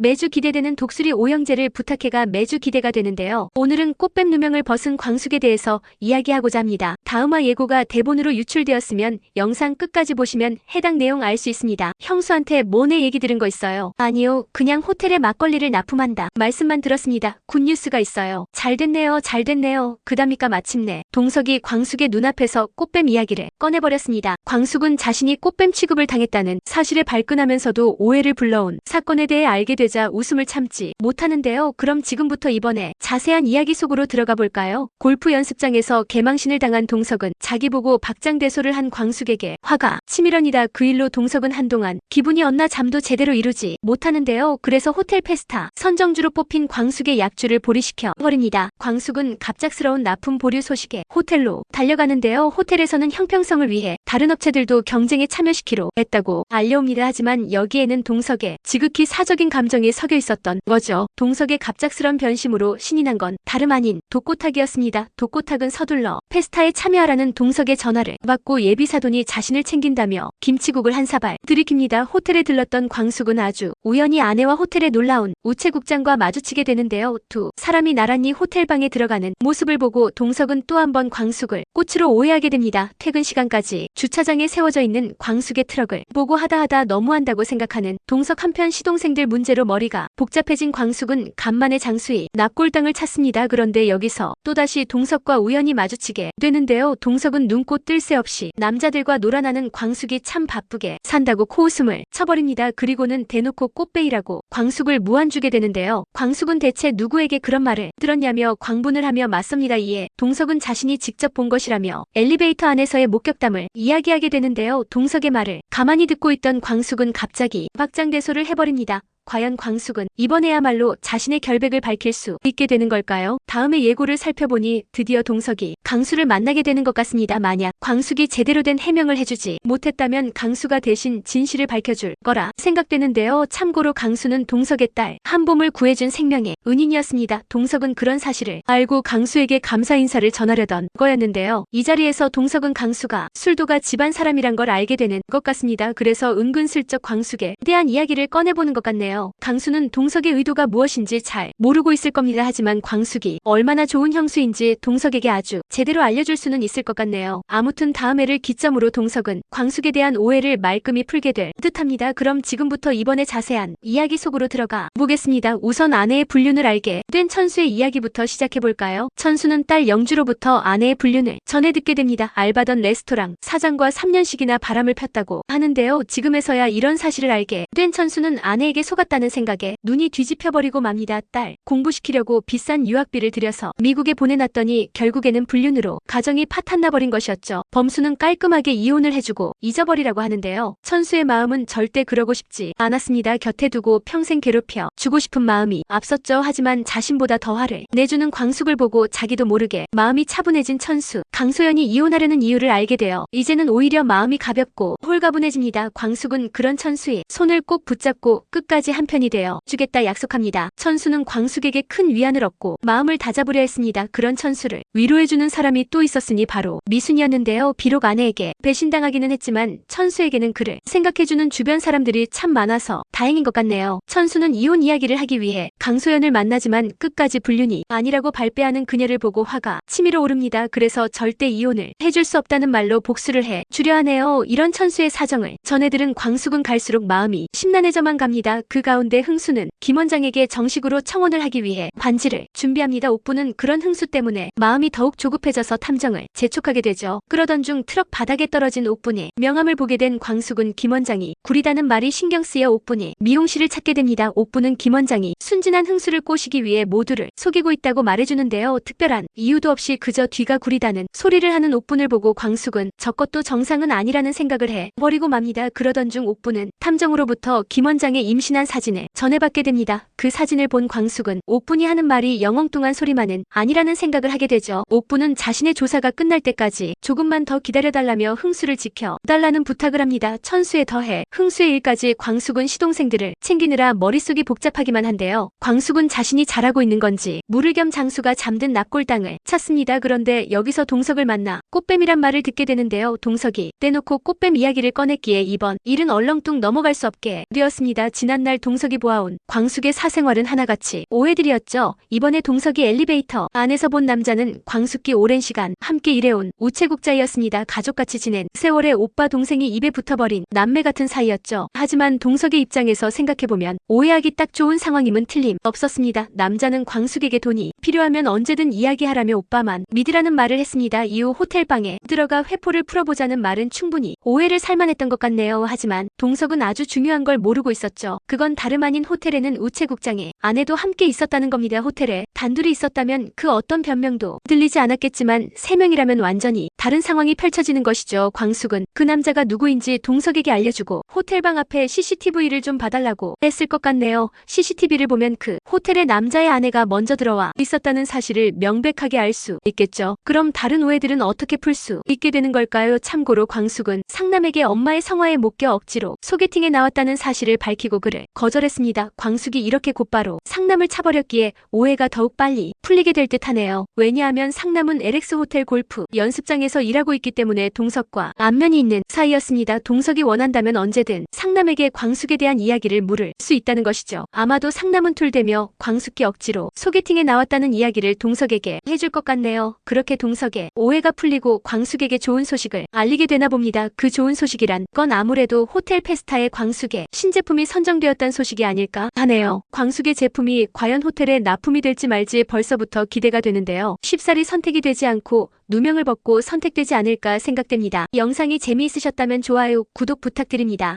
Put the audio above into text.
매주 기대되는 독수리 오영재를 부탁해가 매주 기대가 되는데요. 오늘은 꽃뱀 누명을 벗은 광숙에 대해서 이야기하고자 합니다. 다음화 예고가 대본으로 유출되었으면 영상 끝까지 보시면 해당 내용 알 수 있습니다. 형수한테 뭐내 얘기 들은 거 있어요? 아니요, 그냥 호텔에 막걸리를 납품한다 말씀만 들었습니다. 굿뉴스가 있어요. 잘됐네요, 잘됐네요. 그답니까? 마침내 동석이 광숙의 눈앞에서 꽃뱀 이야기를 꺼내버렸습니다. 광숙은 자신이 꽃뱀 취급을 당했다는 사실에 발끈하면서도 오해를 불러온 사건에 대해 알게 되자 웃음을 참지 못하는데요. 그럼 지금부터 이번에 자세한 이야기 속으로 들어가 볼까요? 골프 연습장에서 개망신을 당한 동석은 자기 보고 박장대소를 한 광숙에게 화가 치밀어니다. 그 일로 동석은 한동안 기분이 엇나 잠도 제대로 이루지 못하는데요. 그래서 호텔 페스타 선정주로 뽑힌 광숙의 약주를 보리시켜 버립니다. 광숙은 갑작스러운 납품 보류 소식에 호텔로 달려가는데요. 호텔에서는 형평성을 위해 다른 업체들도 경쟁에 참여시키려 했다고 알려옵니다. 하지만 여기에는 동석의 지극히 사적인 감정이 섞여 있었던 거죠. 동석의 갑작스런 변심으로 신이 난 건 다름 아닌 독고탁이었습니다. 독고탁은 서둘러 페스타에 참여하라는 동석의 전화를 받고 예비사돈이 자신을 챙긴다며 김치국을 한 사발 들이킵니다. 호텔에 들렀던 광숙은 아주 우연히 아내와 호텔에 놀라운 우체국장과 마주치게 되는데요. 두 사람이 나란히 호텔방에 들어가는 모습을 보고 동석은 또 한 번 광숙을 꽃으로 오해하게 됩니다. 퇴근 시간까지 주차장에 세워져 있는 광숙의 트럭을 보고 하다 너무한다고 생각하는 동석. 한편 시동생들 문제로 머리가 복잡해진 광숙은 간만에 장수희 납골당을 찾습니다. 그런데 여기서 또다시 동석과 우연히 마주치게 되는데요. 동석은 눈꽃 뜰 새 없이 남자들과 놀아나는 광숙이 참 바쁘게 산다고 코웃음을 쳐버립니다. 그리고는 대놓고 꽃베이라고 광숙을 무안주게 되는데요. 광숙은 대체 누구에게 그런 말을 들었냐며 광분을 하며 맞섭니다. 이에 동석은 자신이 직접 본 것이라며 엘리베이터 안에서의 목격담을 이야기하게 되는데요. 동석의 말을 가만히 듣고 있던 광숙은 갑자기 박장대소를 해버립니다. 과연 광숙은 이번에야말로 자신의 결백을 밝힐 수 있게 되는 걸까요? 다음의 예고를 살펴보니 드디어 동석이 강수를 만나게 되는 것 같습니다. 만약 광숙이 제대로 된 해명을 해주지 못했다면 강수가 대신 진실을 밝혀줄 거라 생각되는데요. 참고로 강수는 동석의 딸 한봄을 구해준 생명의 은인이었습니다. 동석은 그런 사실을 알고 강수에게 감사 인사를 전하려던 거였는데요. 이 자리에서 동석은 강수가 술도가 집안 사람이란 걸 알게 되는 것 같습니다. 그래서 은근슬쩍 광숙에 대한 이야기를 꺼내보는 것 같네요. 강수는 동석의 의도가 무엇인지 잘 모르고 있을 겁니다. 하지만 광숙이 얼마나 좋은 형수인지 동석에게 아주 제대로 알려줄 수는 있을 것 같네요. 아무튼 다음 회를 기점으로 동석은 광숙에 대한 오해를 말끔히 풀게 될 듯합니다. 그럼 지금부터 이번에 자세한 이야기 속으로 들어가 보겠습니다. 우선 아내의 불륜을 알게 된 천수의 이야기부터 시작해볼까요? 천수는 딸 영주로부터 아내의 불륜을 전해 듣게 됩니다. 알바던 레스토랑 사장과 3년씩이나 바람을 폈다고 하는데요. 지금에서야 이런 사실을 알게 된 천수는 아내에게 속았다는 생각에 눈이 뒤집혀버리고 맙니다. 딸 공부시키려고 비싼 유학비를 들여서 미국에 보내놨더니 결국에는 불륜으로 가정이 파탄나버린 것이었죠. 범수는 깔끔하게 이혼을 해주고 잊어버리라고 하는데요. 천수의 마음은 절대 그러고 싶지 않았습니다. 곁에 두고 평생 괴롭혀 주고 싶은 마음이 앞섰죠. 하지만 자신보다 더 화를 내주는 광숙을 보고 자기도 모르게 마음이 차분해진 천수. 강소연이 이혼하려는 이유를 알게 되어 이제는 오히려 마음이 가볍고 홀가분해집니다. 광숙은 그런 천수의 손을 꼭 붙잡고 끝까지 한편이 되어 주겠다 약속합니다. 천수는 광숙에게 큰 위안을 얻고 마음을 다잡으려 했습니다. 그런 천수를 위로해주는 사람이 또 있었으니 바로 미순이었는데요. 비록 아내에게 배신당하기는 했지만 천수에게는 그를 생각해주는 주변 사람들이 참 많아서 다행인 것 같네요. 천수는 이혼 이야기를 하기 위해 강소연을 만나지만 끝까지 불륜이 아니라고 발뺌하는 그녀를 보고 화가 치밀어 오릅니다. 그래서 절대 이혼을 해줄 수 없다는 말로 복수를 해 주려 하네요. 이런 천수의 사정을 전해들은 광숙은 갈수록 마음이 심란해져만 갑니다. 그 가운데 흥수는 김 원장에게 정식으로 청혼을 하기 위해 반지를 준비합니다. 옥부는 그런 흥수 때문에 마음이 더욱 조급해져서 탐정을 재촉하게 되죠. 그러던 중 트럭 바닥에 떨어진 옥분의 명함을 보게 된 광숙은 김 원장이 구리다는 말이 신경 쓰여 옥분의 미용실을 찾게 됩니다. 옥부는 김 원장이 순진한 흥수를 꼬시기 위해 모두를 속이고 있다고 말해주는데요. 특별한 이유도 없이 그저 뒤가 구리다는 소리를 하는 옥분을 보고 광숙은 저것도 정상은 아니라는 생각을 해 버리고 맙니다. 그러던 중 옥부는 탐정으로부터 김 원장의 임신한 사진을 전해받게 됩니다. 그 사진을 본 광숙은 옥분이 하는 말이 영엉뚱한 소리만은 아니라는 생각을 하게 되죠. 옥부는 광숙은 자신의 조사가 끝날 때까지 조금만 더 기다려달라며 흥수를 지켜달라는 부탁을 합니다. 천수에 더해 흥수의 일까지 광숙은 시동생들을 챙기느라 머릿속이 복잡하기만 한데요. 광숙은 자신이 잘하고 있는 건지 물을 겸 장수가 잠든 납골당을 찾습니다. 그런데 여기서 동석을 만나 꽃뱀이란 말을 듣게 되는데요. 동석이 떼놓고 꽃뱀 이야기를 꺼냈기에 이번 일은 얼렁뚱 넘어갈 수 없게 되었습니다. 지난날 동석이 보아온 광숙의 사생활은 하나같이 오해들이었죠. 이번에 동석이 엘리베이터 안에서 본 남자는 광숙이 오랜 시간 함께 일해온 우체국자였습니다. 가족같이 지낸 세월에 오빠 동생이 입에 붙어버린 남매 같은 사이였죠. 하지만 동석의 입장에서 생각해보면 오해하기 딱 좋은 상황임은 틀림없었습니다. 남자는 광숙에게 돈이 필요하면 언제든 이야기하라며 오빠만 믿으라는 말을 했습니다. 이후 호텔방에 들어가 회포를 풀어보자는 말은 충분히 오해를 살만했던 것 같네요. 하지만 동석은 아주 중요한 걸 모르고 있었죠. 그건 다름 아닌 호텔에는 우체국장의 아내도 함께 있었다는 겁니다. 호텔에 단둘이 있었다면 그 어떤 변명도 들리지 않았겠지만 세 명이라면 완전히 다른 상황이 펼쳐지는 것이죠. 광숙은 그 남자가 누구인지 동석에게 알려주고 호텔방 앞에 CCTV를 좀 봐달라고 했을 것 같네요. CCTV를 보면 그 호텔에 남자의 아내가 먼저 들어와 있었다는 사실을 명백하게 알 수 있겠죠. 그럼 다른 오해들은 어떻게 풀 수 있게 되는 걸까요? 참고로 광숙은 상남에게 엄마의 성화에 못 껴 억지로 소개팅에 나왔다는 사실을 밝히고 그를 거절했습니다. 광숙이 이렇게 곧바로 상남을 차버렸기에 오해가 더욱 빨리 풀리게 될 듯하네요. 왜냐하면 상남은 LX 호텔 골프 연습장에서 일하고 있기 때문에 동석과 안면이 있는 사이였습니다. 동석이 원한다면 언제든 상남에게 광숙에 대한 이야기를 물을 수 있다는 것이죠. 아마도 상남은 툴대며 광숙이 억지로 소개팅에 나왔다는 이야기를 동석에게 해줄 것 같네요. 그렇게 동석의 오해가 풀리고 광숙에게 좋은 소식을 알리게 되나 봅니다. 그 좋은 소식이란 건 아무래도 호텔 페스타에 광숙의 신제품이 선정되었다는 소식이 아닐까 하네요. 광숙의 제품이 과연 호텔에 납품이 될지 말지 벌써부터 기대가 되는데요. 쉽사리 선택이 되지 않고 누명을 벗고 선택되지 않을까 생각됩니다. 영상이 재미있으셨다면 좋아요, 구독 부탁드립니다.